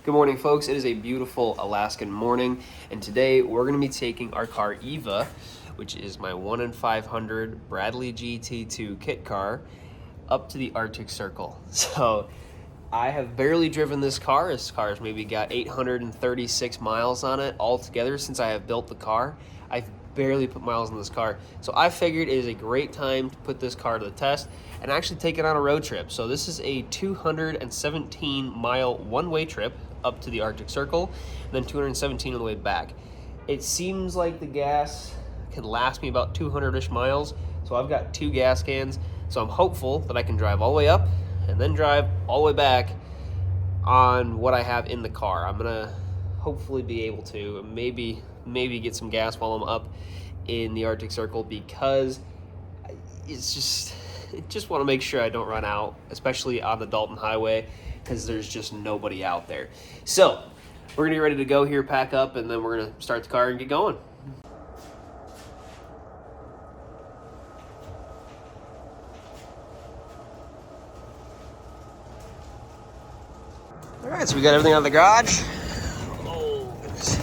Good morning, folks. It is a beautiful Alaskan morning, and today we're going to be taking our car Eva, which is my 1 in 500 Bradley GT2 kit car, up to the Arctic Circle. So I have barely driven this car. This car has maybe got 836 miles on it altogether since I have built the car. I've barely put miles on this car. So I figured it is a great time to put this car to the test and actually take it on a road trip. So this is a 217 mile one-way trip up to the Arctic Circle, and then 217 on the way back. It seems like the gas can last me about 200-ish miles. So I've got 2 gas cans. So I'm hopeful that I can drive all the way up and then drive all the way back on what I have in the car. I'm gonna hopefully be able to maybe get some gas while I'm up in the Arctic Circle, because it's just want to make sure I don't run out, especially on the Dalton highway, because there's just nobody out there. So we're gonna get ready to go here, pack up, and then we're gonna start the car and get going. All right, so we got everything out of the garage. Oh, goodness.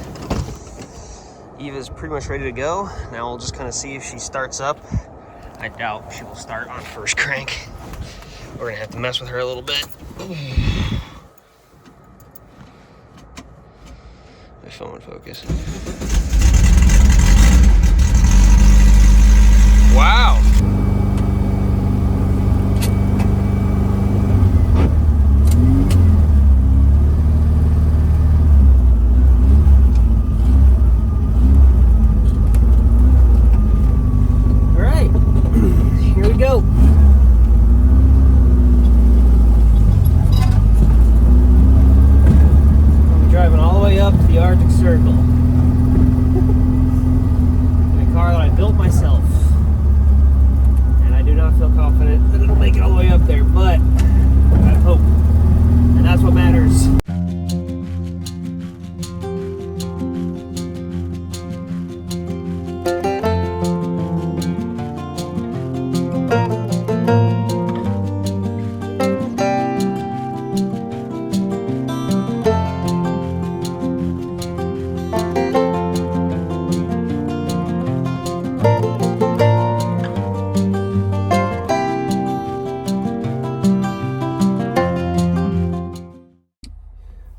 Eva's pretty much ready to go. Now we'll just kind of see if she starts up. I doubt she will start on first crank. We're gonna have to mess with her a little bit. My phone focus. Wow.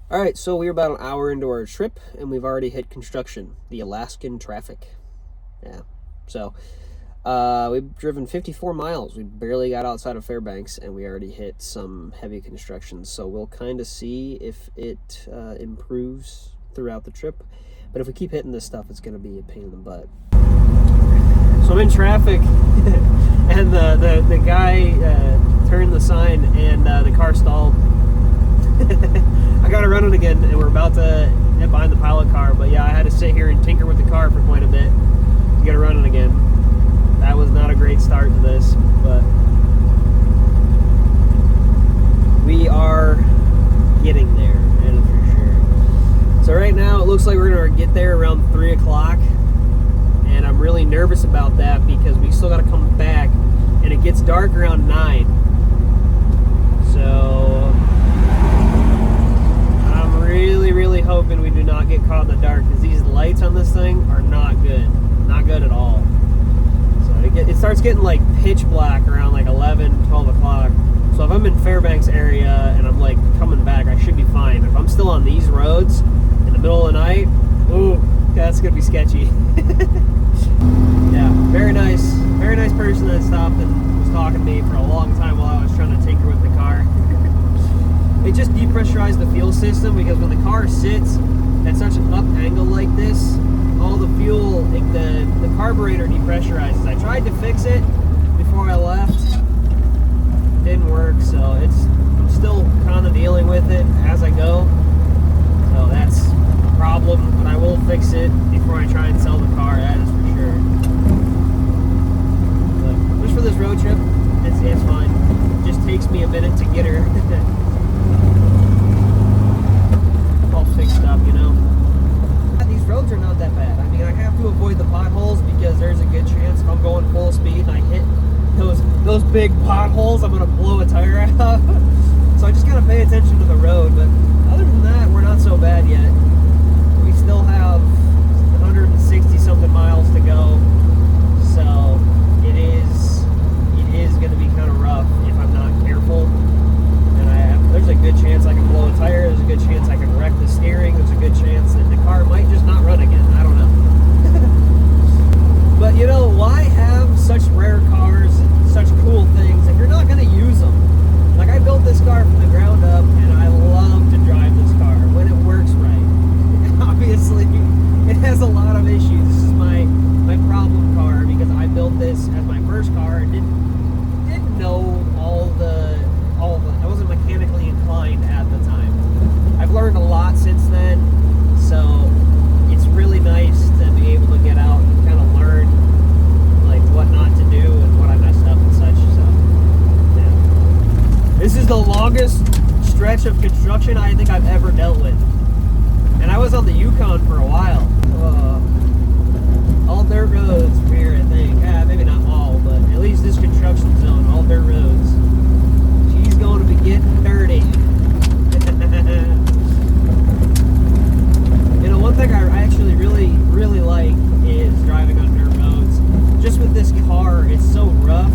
All right, so we're about an hour into our trip, and we've already hit construction, the Alaskan traffic. Yeah, so we've driven 54 miles. We barely got outside of Fairbanks, and we already hit some heavy construction. So we'll kind of see if it improves throughout the trip. But if we keep hitting this stuff, it's going to be a pain in the butt. So I'm in traffic, and the guy turned the sign, and the car stalled. I got it running again, and we're about to get behind the pilot car, but yeah, I had to sit here and tinker with the car for quite a bit to get it running again. That was not a great start to this, but we are getting there, and for sure. So right now, it looks like we're gonna get there around 3 o'clock, and I'm really nervous about that because we still gotta come back, and it gets dark around 9. So really hoping we do not get caught in the dark, because these lights on this thing are not good at all. So it starts getting like pitch black around like 11, 12 o'clock. So if I'm in Fairbanks area and I'm like coming back, I should be fine. If I'm still on these roads in the middle of the night, ooh, that's gonna be sketchy. Yeah, very nice person that stopped and was talking to me for a long time while I was trying to tinker with the car. It just depressurized the fuel system, because when the car sits at such an up angle like this, all the fuel, the carburetor depressurizes. I tried to fix it before I left. Didn't work, so I'm still kind of dealing with it as I go. So that's a problem, but I will fix it before I try and sell the car, that is for sure. But just for this road trip, it's fine. It just takes me a minute to get her. All fixed up, you know. These roads are not that bad. I mean, I have to avoid the potholes because there's a good chance if I'm going full speed and I hit those big potholes, I'm gonna blow a tire out. So I just gotta pay attention to the road. But other than that, we're not dealt with. And I was on the Yukon for a while. All dirt roads from here, I think. Maybe not all, but at least this construction zone, all dirt roads. She's going to be getting dirty. You know, one thing I actually really like is driving on dirt roads. Just with this car, it's so rough,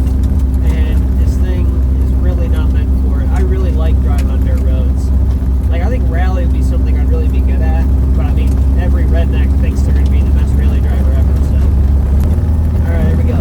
and this thing is really not meant for it. I really like driving on dirt roads. Like, I think rally would be something I'd really be good at, but I mean, every redneck thinks they're going to be the best rally driver ever, so. Alright, here we go.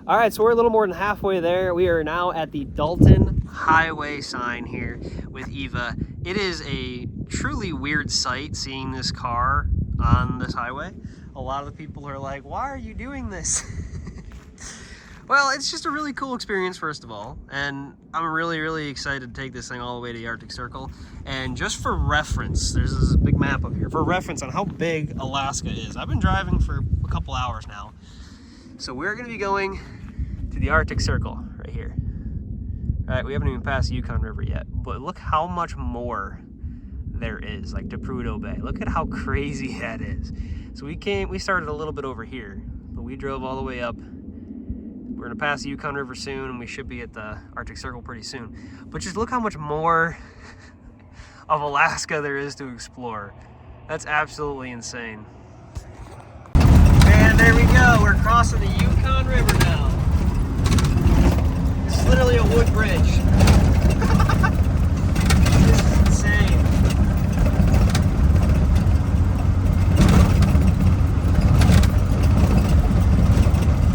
All right, so we're a little more than halfway there. We are now at the Dalton highway sign here with Eva. It is a truly weird sight seeing this car on this highway. A lot of the people are like, why are you doing this? Well, it's just a really cool experience, first of all, and I'm really excited to take this thing all the way to the Arctic Circle. And just for reference, there's this big map up here, for reference on how big Alaska is. I've been driving for a couple hours now. So we're gonna be going to the Arctic Circle right here. All right, we haven't even passed the Yukon River yet, but look how much more there is, like to Prudhoe Bay. Look at how crazy that is. So we started a little bit over here, but we drove all the way up. We're gonna pass the Yukon River soon, and we should be at the Arctic Circle pretty soon. But just look how much more of Alaska there is to explore. That's absolutely insane. And there we go, we're crossing the Yukon River now. This is literally a wood bridge. This is insane.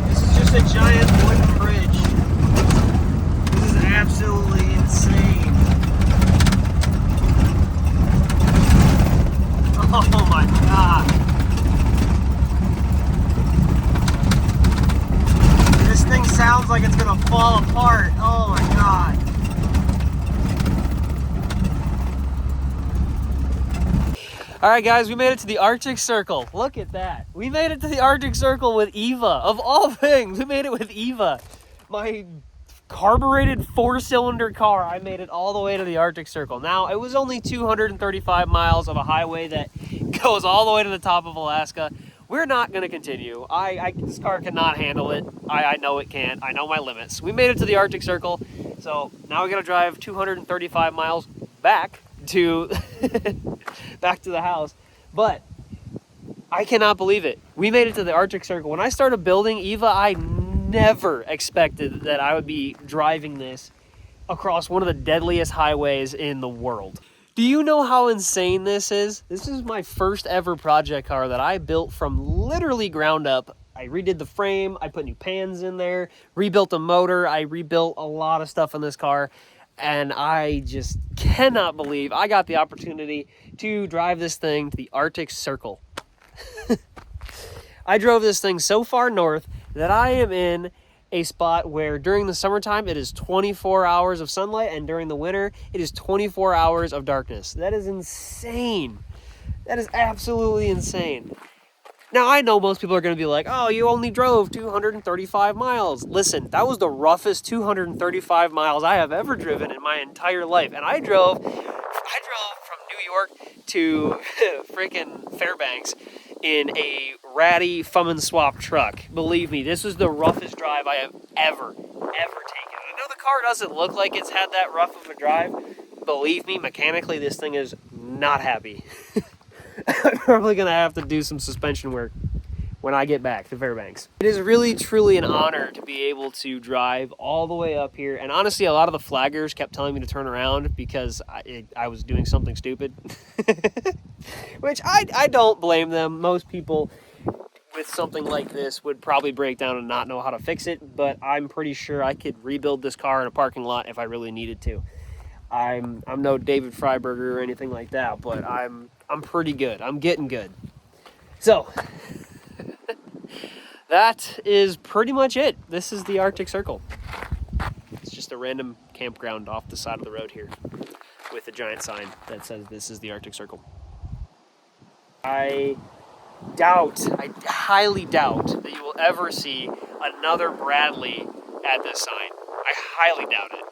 This is just a giant wooden bridge. This is absolutely insane. Oh my God. This thing sounds like it's gonna fall apart. Oh my God. All right, guys, we made it to the Arctic Circle. Look at that. We made it to the Arctic Circle with Eva. Of all things, we made it with Eva. My carbureted 4-cylinder car, I made it all the way to the Arctic Circle. Now, it was only 235 miles of a highway that goes all the way to the top of Alaska. We're not going to continue. This car cannot handle it. I know it can't. I know my limits. We made it to the Arctic Circle, so now we got to drive 235 miles back to back to the house. But I cannot believe it. We made it to the Arctic Circle. When I started building Eva, I never expected that I would be driving this across one of the deadliest highways in the world. Do you know how insane this is? This is my first ever project car that I built from literally ground up. I redid the frame, I put new pans in there, rebuilt the motor, I rebuilt a lot of stuff in this car, and I just cannot believe I got the opportunity to drive this thing to the Arctic Circle. I drove this thing so far north that I am in a spot where during the summertime it is 24 hours of sunlight, and during the winter it is 24 hours of darkness. That is insane. That is absolutely insane. Now, I know most people are going to be like, oh, you only drove 235 miles. Listen, that was the roughest 235 miles I have ever driven in my entire life. And I drove from New York to freaking Fairbanks in a ratty thumb and swap truck. Believe me, this was the roughest drive I have ever taken. I know the car doesn't look like it's had that rough of a drive. Believe me, mechanically, this thing is not happy. I'm probably going to have to do some suspension work when I get back to Fairbanks. It is really, truly an honor to be able to drive all the way up here. And honestly, a lot of the flaggers kept telling me to turn around because I was doing something stupid. Which I don't blame them. Most people with something like this would probably break down and not know how to fix it. But I'm pretty sure I could rebuild this car in a parking lot if I really needed to. I'm no David Freiberger or anything like that, but I'm pretty good. I'm getting good. So that is pretty much it. This is the Arctic Circle. It's just a random campground off the side of the road here with a giant sign that says this is the Arctic Circle. I highly doubt that you will ever see another Bradley at this sign. I highly doubt it.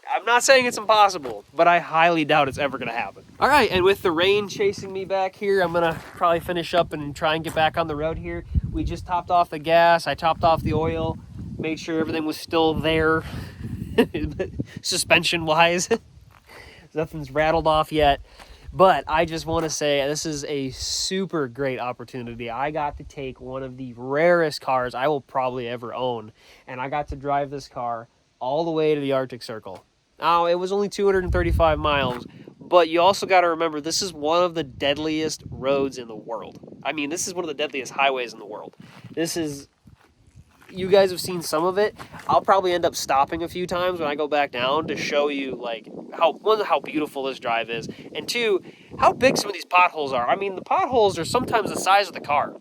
I'm not saying it's impossible, but I highly doubt it's ever going to happen. All right, and with the rain chasing me back here, I'm going to probably finish up and try and get back on the road here. We just topped off the gas. I topped off the oil, made sure everything was still there, suspension-wise. Nothing's rattled off yet. But I just want to say this is a super great opportunity. I got to take one of the rarest cars I will probably ever own, and I got to drive this car all the way to the Arctic Circle. Now, it was only 235 miles, but you also got to remember this is one of the deadliest roads in the world. I mean, this is one of the deadliest highways in the world. This is, you guys have seen some of it. I'll probably end up stopping a few times when I go back down to show you, like, how beautiful this drive is, and two, how big some of these potholes are. I mean, the potholes are sometimes the size of the car.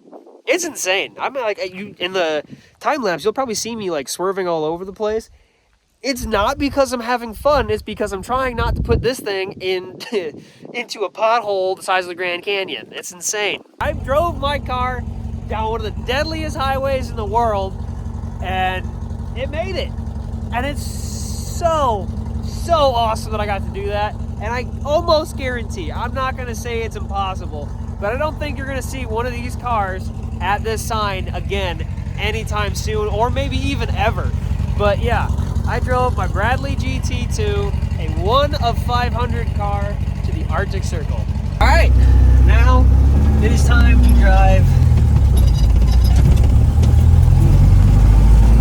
It's insane. I'm like, in the time lapse, you'll probably see me like swerving all over the place. It's not because I'm having fun. It's because I'm trying not to put this thing into a pothole the size of the Grand Canyon. It's insane. I drove my car down one of the deadliest highways in the world, and it made it. And it's so awesome that I got to do that. And I almost guarantee, I'm not going to say it's impossible, but I don't think you're going to see one of these cars at this sign again anytime soon, or maybe even ever. But yeah, I drove my Bradley GT2, a 1 of 500 car, to the Arctic Circle. All right, now it is time to drive.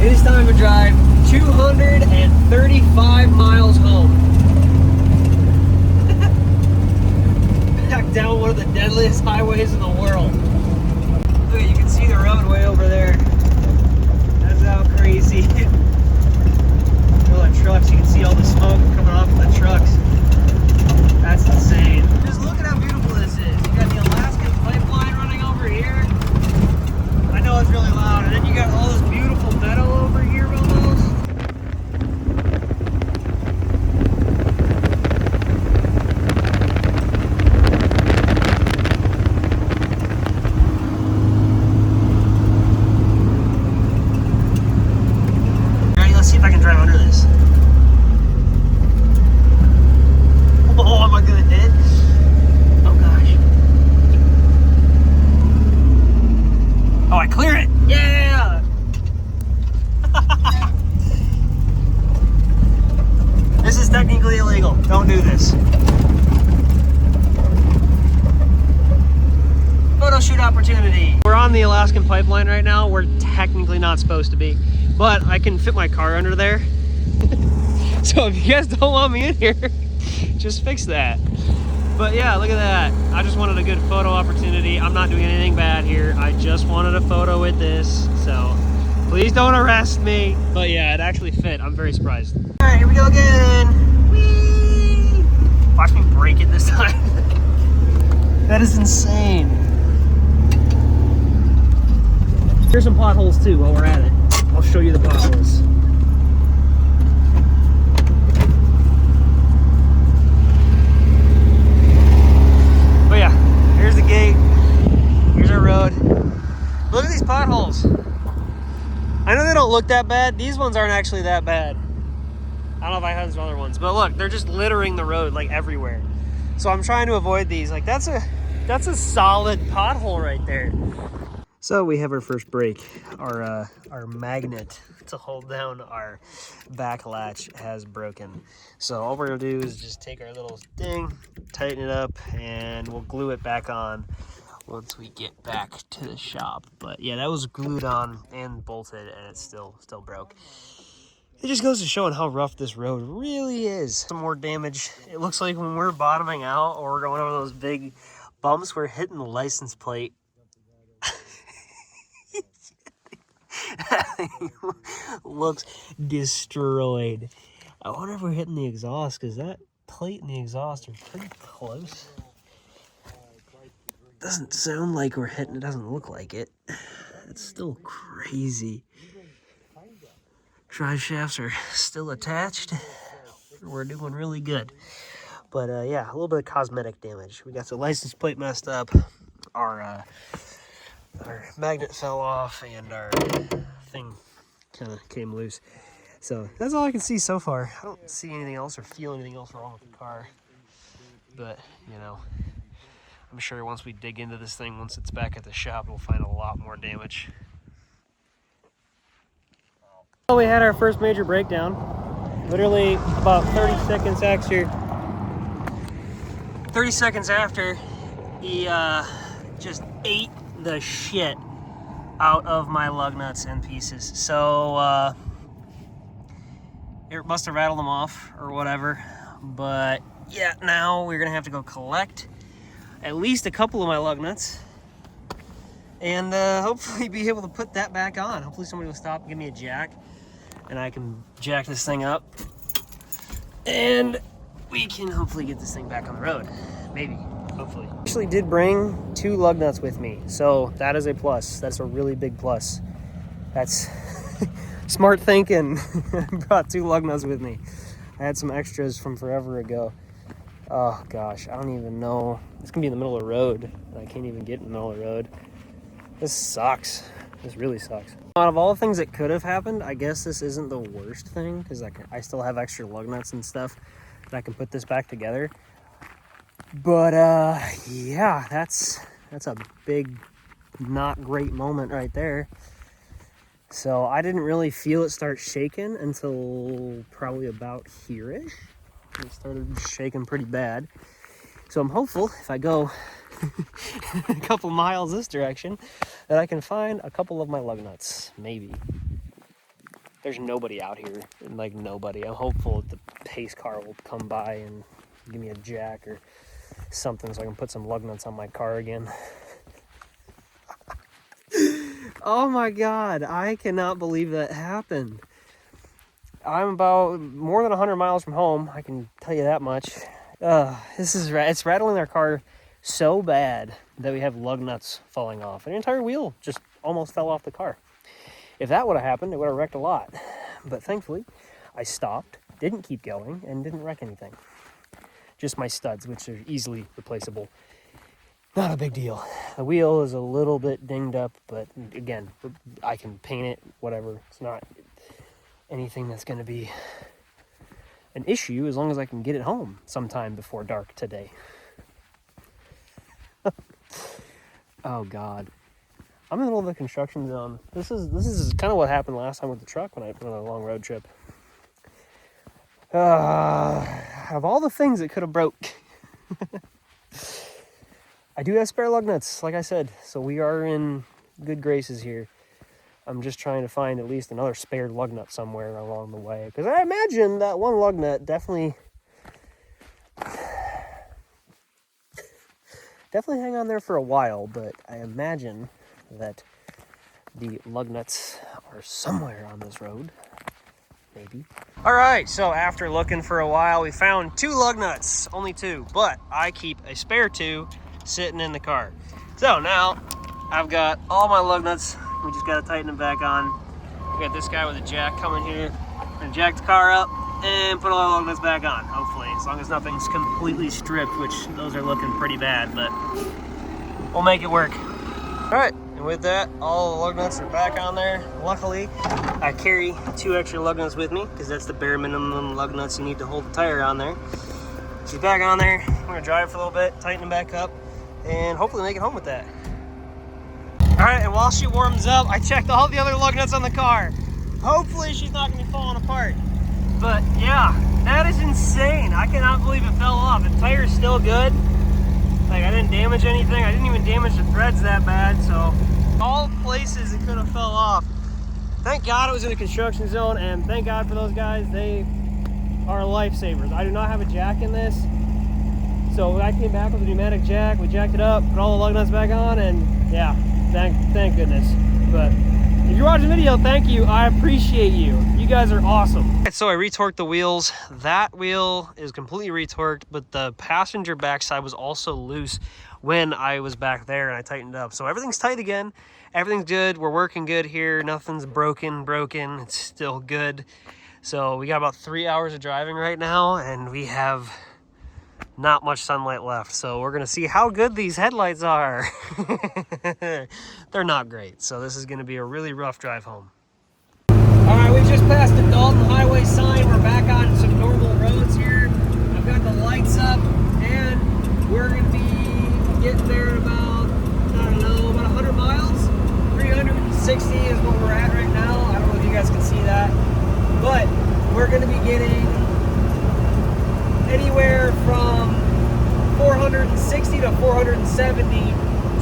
It is time to drive 235 miles home. Back down one of the deadliest highways in the world. Look, you can see the road way over there. That's how crazy. All the trucks, you can see all the smoke coming off of the trucks. That's insane. Just look at how beautiful this is. You got the Alaskan pipeline running over here. I know it's really loud. And then you got all this beautiful meadow over here almost. Alright, let's see if I can drive under this. Oh, am I gonna hit? Oh gosh. Oh, I clear it! Yeah! This is technically illegal. Don't do this. Photo shoot opportunity. We're on the Alaskan pipeline right now. We're technically not supposed to be, but I can fit my car under there. So if you guys don't want me in here, just fix that. But yeah, look at that. I just wanted a good photo opportunity. I'm not doing anything bad here. I just wanted a photo with this. So please don't arrest me. But yeah, it actually fit. I'm very surprised. All right, here we go again. Whee! Watch me break it this time. That is insane. Here's some potholes too while we're at it. I'll show show you the potholes. But yeah, here's the gate. Here's our road. Look at these potholes. I know they don't look that bad. These ones aren't actually that bad. I don't know if I have some other ones, but look, they're just littering the road like everywhere. So I'm trying to avoid these. Like that's a solid pothole right there. So we have our first break. Our magnet to hold down our back latch has broken. So all we're gonna do is just take our little thing, tighten it up, and we'll glue it back on once we get back to the shop. But yeah, that was glued on and bolted, and it's still broke. It just goes to showing how rough this road really is. Some more damage. It looks like when we're bottoming out or we're going over those big bumps, we're hitting the license plate. That thing looks destroyed. I wonder if we're hitting the exhaust, because that plate and the exhaust are pretty close. Doesn't sound like we're hitting it, doesn't look like it. It's still crazy. Drive shafts are still attached. We're doing really good. But yeah, a little bit of cosmetic damage. We got the license plate messed up. Our magnet fell off, and our thing kind of came loose. So that's all I can see so far. I don't see anything else or feel anything else wrong with the car. But, you know, I'm sure once we dig into this thing, once it's back at the shop, we'll find a lot more damage. Well, we had our first major breakdown. Literally about 30 seconds after, he just ate the shit out of my lug nuts and pieces. So it must have rattled them off or whatever. But yeah, now we're gonna have to go collect at least a couple of my lug nuts and hopefully be able to put that back on. Hopefully somebody will stop and give me a jack and I can jack this thing up and we can hopefully get this thing back on the road. Maybe. Hopefully. I actually did bring 2 lug nuts with me, so that is a plus. That's a really big plus. That's smart thinking. I brought 2 lug nuts with me. I had some extras from forever ago. Oh gosh, I don't even know. It's gonna be in the middle of the road, and I can't even get in the middle of the road. This sucks. This really sucks. Out of all the things that could have happened, I guess this isn't the worst thing, because I still have extra lug nuts and stuff that I can put this back together. But yeah, that's a big not great moment right there. So I didn't really feel it start shaking until probably about here-ish. It started shaking pretty bad. So I'm hopeful if I go a couple miles this direction that I can find a couple of my lug nuts, maybe. There's nobody out here, like nobody. I'm hopeful that the pace car will come by and give me a jack or something so I can put some lug nuts on my car again. Oh my God, I cannot believe that happened. I'm about more than 100 miles from home, I can tell you that much. It's rattling our car so bad that we have lug nuts falling off. An entire wheel just almost fell off the car. If that would have happened, it would have wrecked a lot. But thankfully, I stopped, didn't keep going, and didn't wreck anything. Just my studs, which are easily replaceable. Not a big deal. The wheel is a little bit dinged up, but again, I can paint it, whatever. It's not anything that's going to be an issue as long as I can get it home sometime before dark today. Oh God. I'm in the middle of the construction zone. This is kind of what happened last time with the truck when I went on a long road trip. Of all the things that could have broke, I do have spare lug nuts, like I said, so we are in good graces here. I'm just trying to find at least another spare lug nut somewhere along the way, because I imagine that one lug nut definitely hang on there for a while, but I imagine that the lug nuts are somewhere on this road. Maybe. All right, so after looking for a while, we found 2 lug nuts, only 2, but I keep a spare 2 sitting in the car. So now I've got all my lug nuts. We just got to tighten them back on. We got this guy with a jack coming here. We're gonna jack the car up and put all our lug nuts back on, hopefully, as long as nothing's completely stripped, which those are looking pretty bad, but we'll make it work. All right, and with that, all the lug nuts are back on there. Luckily, I carry 2 extra lug nuts with me because that's the bare minimum lug nuts you need to hold the tire on there. She's back on there. I'm gonna drive for a little bit, tighten them back up, and hopefully make it home with that. All right, and while she warms up, I checked all the other lug nuts on the car. Hopefully she's not gonna be falling apart. But yeah, that is insane. I cannot believe it fell off. The tire's still good. Like, I didn't damage anything. I didn't even damage the threads that bad, so all places it could have fell off. Thank God it was in a construction zone, and thank God for those guys. They are lifesavers. I do not have a jack in this. So I came back with a pneumatic jack, we jacked it up, put all the lug nuts back on, and yeah, thank goodness. But if you're watching the video, thank you, I appreciate you. You guys are awesome. So I retorqued the wheels. That wheel is completely retorqued, but the passenger backside was also loose when I was back there and I tightened up. So everything's tight again, everything's good, we're working good here, nothing's broken, it's still good. So we got about 3 hours of driving right now, and we have not much sunlight left. So we're gonna see how good these headlights are. They're not great. So this is gonna be a really rough drive home. All right, we just passed the Dalton highway sign. We're back on some normal roads here. I've got the lights up, and we're gonna be getting there in about, I don't know, about 100 miles. 360 is what we're at right now. I don't know if you guys can see that. But we're going to be getting anywhere from 460 to 470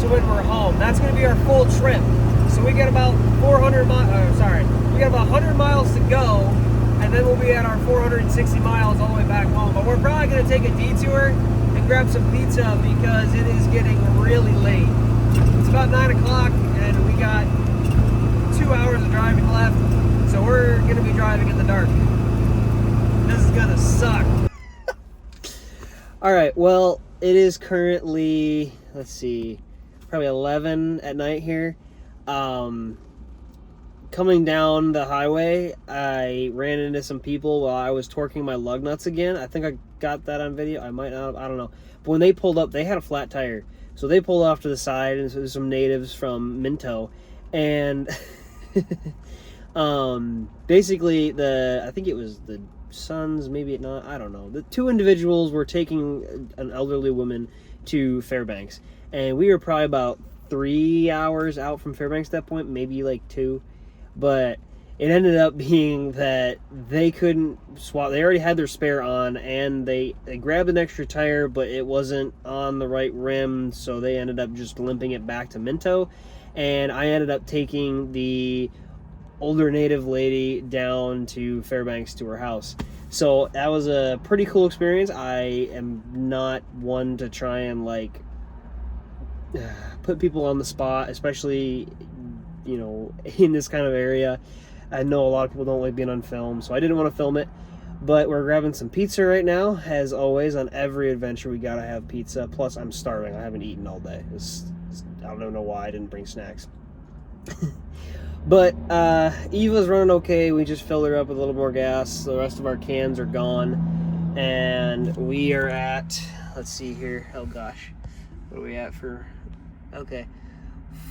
to when we're home. That's going to be our full trip. So we got about 100 miles to go, and then we'll be at our 460 miles all the way back home. But we're probably going to take a detour and grab some pizza because it is getting really late. It's about 9 o'clock, and we got 2 hours of driving left. So we're gonna be driving in the dark. This is gonna suck. All right, well, it is currently, let's see, probably 11 at night here. Coming down the highway, I ran into some people while I was torquing my lug nuts again. I think I got that on video. I might not, I don't know. But when they pulled up, they had a flat tire. So they pulled off to the side, and so there's some natives from Minto. And basically I think it was the sons, maybe not, I don't know. The 2 individuals were taking an elderly woman to Fairbanks, and we were probably about 3 hours out from Fairbanks at that point, maybe like 2, but it ended up being that they couldn't swap. They already had their spare on, and they grabbed an extra tire, but it wasn't on the right rim, so they ended up just limping it back to Minto, and I ended up taking the older native lady down to Fairbanks to her house. So that was a pretty cool experience. I am not one to try and like put people on the spot, especially, you know, in this kind of area. I know a lot of people don't like being on film, so I didn't want to film it. But we're grabbing some pizza right now. As always, on every adventure we gotta have pizza. Plus I'm starving. I haven't eaten all day. I don't know why I didn't bring snacks. But Eva's running okay. We just filled her up with a little more gas. The rest of our cans are gone, and we are at, let's see here, oh gosh, what are we at for, okay,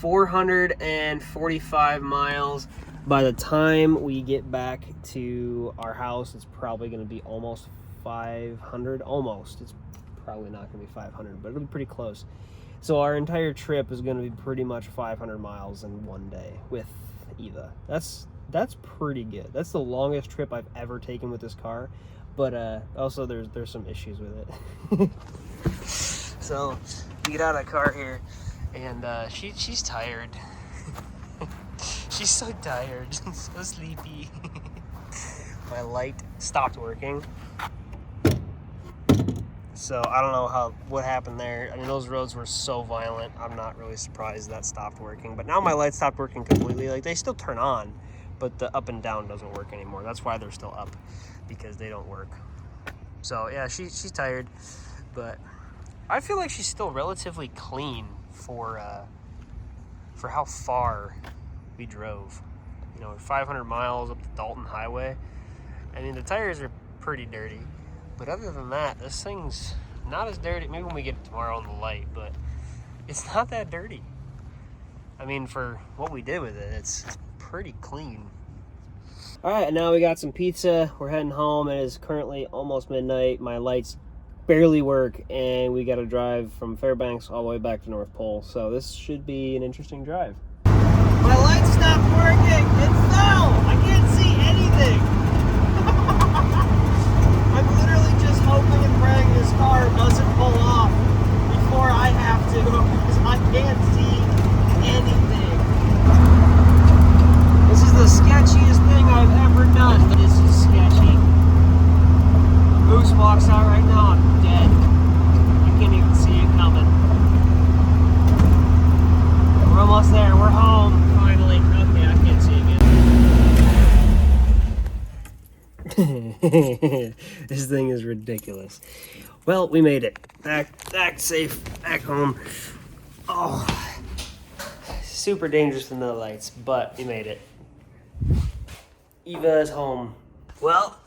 445 miles. By the time we get back to our house, it's probably going to be almost 500, almost. It's probably not going to be 500, but it'll be pretty close. So our entire trip is going to be pretty much 500 miles in one day with Eva. That's pretty good. That's the longest trip I've ever taken with this car, but also there's some issues with it. So we get out of the car here, and she's tired. She's so tired, so sleepy. My light stopped working. So I don't know what happened there. I mean, those roads were so violent. I'm not really surprised that stopped working. But now my lights stopped working completely. Like, they still turn on, but the up and down doesn't work anymore. That's why they're still up, because they don't work. So yeah, she's tired, but I feel like she's still relatively clean for how far we drove. we're 500 miles up the Dalton highway. I mean, the tires are pretty dirty, but other than that, this thing's not as dirty. Maybe when we get it tomorrow on the light, but it's not that dirty. I mean, for what we did with it, it's pretty clean. All right, now we got some pizza. We're heading home. It is currently almost midnight. My lights barely work, and we got to drive from Fairbanks all the way back to North Pole. So this should be an interesting drive. My light stopped working. It fell. I can't see anything. I'm literally just hoping and praying this car doesn't pull off before I have to, because I can't see anything. This is the sketchiest thing I've ever done. This is sketchy. Moose walks out right now, I'm dead. I can't even see it coming. We're almost there, we're home, finally. Okay, I can't see again. This thing is ridiculous. Well, we made it. Back safe, back home. Oh, super dangerous with no lights, but we made it. Eva is home. Well,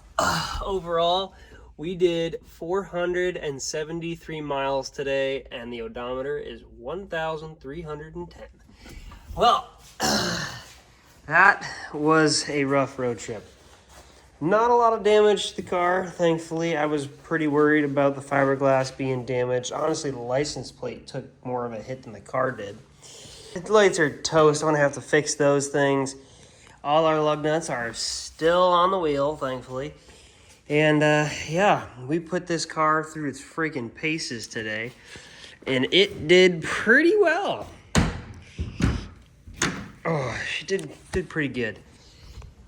overall, we did 473 miles today, and the odometer is 1,310. Well, that was a rough road trip. Not a lot of damage to the car, thankfully. I was pretty worried about the fiberglass being damaged. Honestly, the license plate took more of a hit than the car did. The lights are toast. I'm gonna have to fix those things. All our lug nuts are still on the wheel, thankfully. And yeah, we put this car through its freaking paces today, and it did pretty well. Oh, she did pretty good.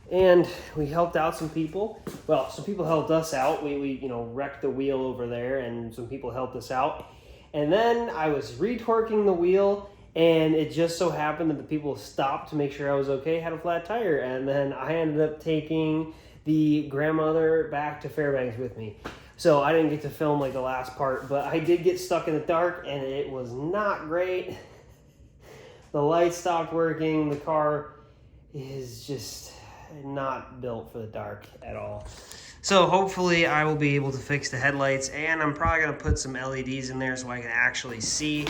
And we helped out some people. Well, some people helped us out. We wrecked the wheel over there, and some people helped us out. And then I was retorquing the wheel, and it just so happened that the people stopped to make sure I was okay, had a flat tire. And then I ended up taking the grandmother back to Fairbanks with me. So I didn't get to film like the last part, but I did get stuck in the dark, and it was not great. The lights stopped working. The car is just not built for the dark at all. So hopefully I will be able to fix the headlights, and I'm probably gonna put some LEDs in there so I can actually see.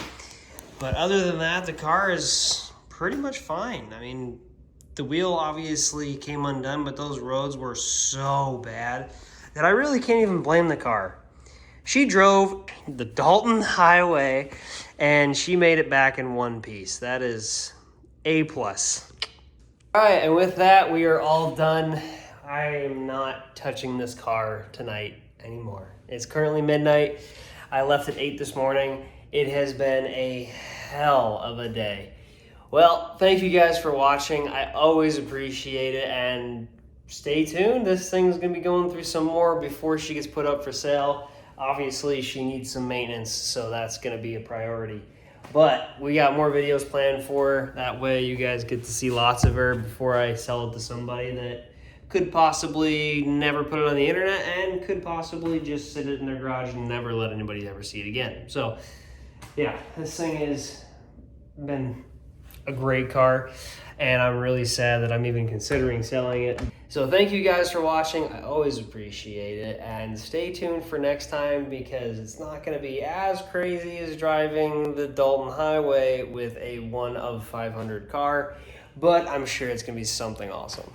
But other than that, the car is pretty much fine. I mean, the wheel obviously came undone, but those roads were so bad that I really can't even blame the car. She drove the Dalton highway, and she made it back in one piece. That is A+. All right, and with that, we are all done. I am not touching this car tonight anymore. It's currently midnight. I left at 8 this morning. It has been a hell of a day. Well, thank you guys for watching. I always appreciate it, and stay tuned. This thing's gonna be going through some more before she gets put up for sale. Obviously, she needs some maintenance, so that's gonna be a priority. But we got more videos planned for her. That way you guys get to see lots of her before I sell it to somebody that could possibly never put it on the internet and could possibly just sit it in their garage and never let anybody ever see it again. So yeah, this thing has been a great car, and I'm really sad that I'm even considering selling it. So thank you guys for watching. I always appreciate it, and stay tuned for next time, because it's not going to be as crazy as driving the Dalton highway with a 1 of 500 car, but I'm sure it's going to be something awesome.